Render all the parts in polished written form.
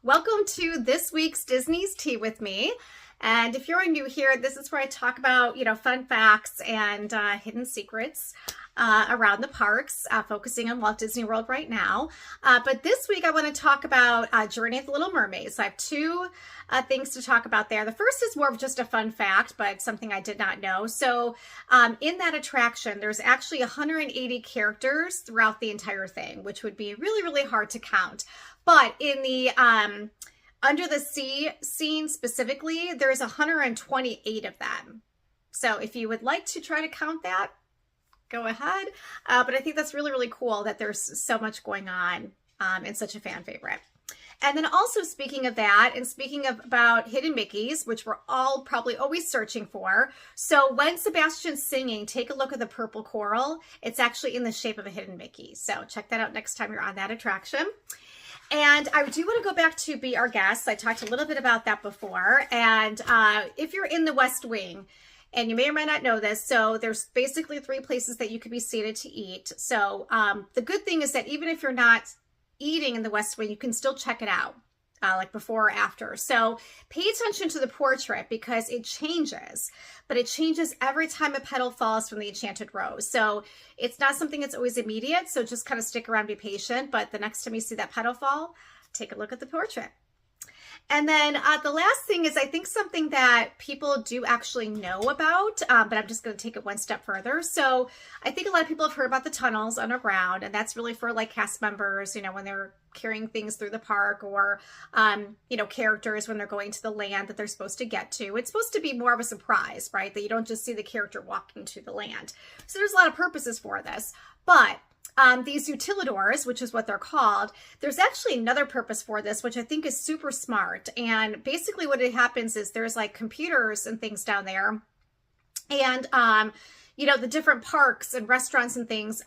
Welcome to this week's Disney's Tea with me. And if you're new here, this is where I talk about, fun facts and hidden secrets around the parks, focusing on Walt Disney World right now. But this week I want to talk about Journey of the Little Mermaid. So I have two things to talk about there. The first is more of just a fun fact, but something I did not know. So in that attraction, there's actually 180 characters throughout the entire thing, which would be really, really hard to count. But in the under the sea scene specifically, there's 128 of them. So if you would like to try to count that, go ahead. But I think that's really, really cool that there's so much going on and such a fan favorite. And then also speaking of that, and speaking of about hidden Mickeys, which we're all probably always searching for. So when Sebastian's singing, take a look at the purple coral. It's actually in the shape of a hidden Mickey. So check that out next time you're on that attraction. And I do want to go back to Be Our Guest. I talked a little bit about that before. And if you're in the West Wing, and you may or may not know this, so there's basically 3 places that you could be seated to eat. So the good thing is that even if you're not eating in the West Wing, you can still check it out, like before or after. So pay attention to the portrait because it changes, but it changes every time a petal falls from the Enchanted Rose. So it's not something that's always immediate. So just kind of stick around, be patient. But the next time you see that petal fall, take a look at the portrait. And then the last thing is I think something that people do actually know about, but I'm just going to take it one step further. So I think a lot of people have heard about the tunnels underground, and that's really for like cast members, when they're carrying things through the park, or, characters when they're going to the land that they're supposed to get to. It's supposed to be more of a surprise, right? That you don't just see the character walking to the land. So there's a lot of purposes for this, but these utilidors, which is what they're called, there's actually another purpose for this, which I think is super smart. And basically what it happens is there's like computers and things down there. And, the different parks and restaurants and things,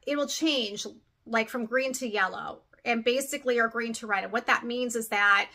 it will change like from green to yellow and basically or green to red. And what that means is that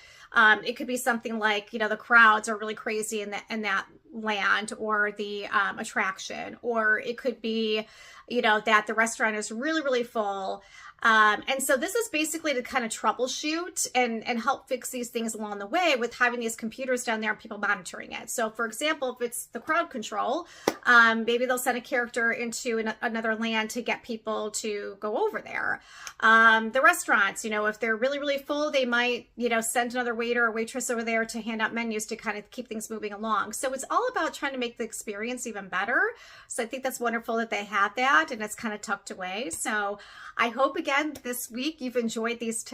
it could be something like, the crowds are really crazy in that land or the attraction, or it could be, that the restaurant is really, really full. And so this is basically to kind of troubleshoot and help fix these things along the way with having these computers down there and people monitoring it. So for example, if it's the crowd control, maybe they'll send a character into another land to get people to go over there. The restaurants, if they're really, really full, they might, send another waiter or waitress over there to hand out menus to kind of keep things moving along. So it's all about trying to make the experience even better. So I think that's wonderful that they have that and it's kind of tucked away. So I hope again this week you've enjoyed these tips.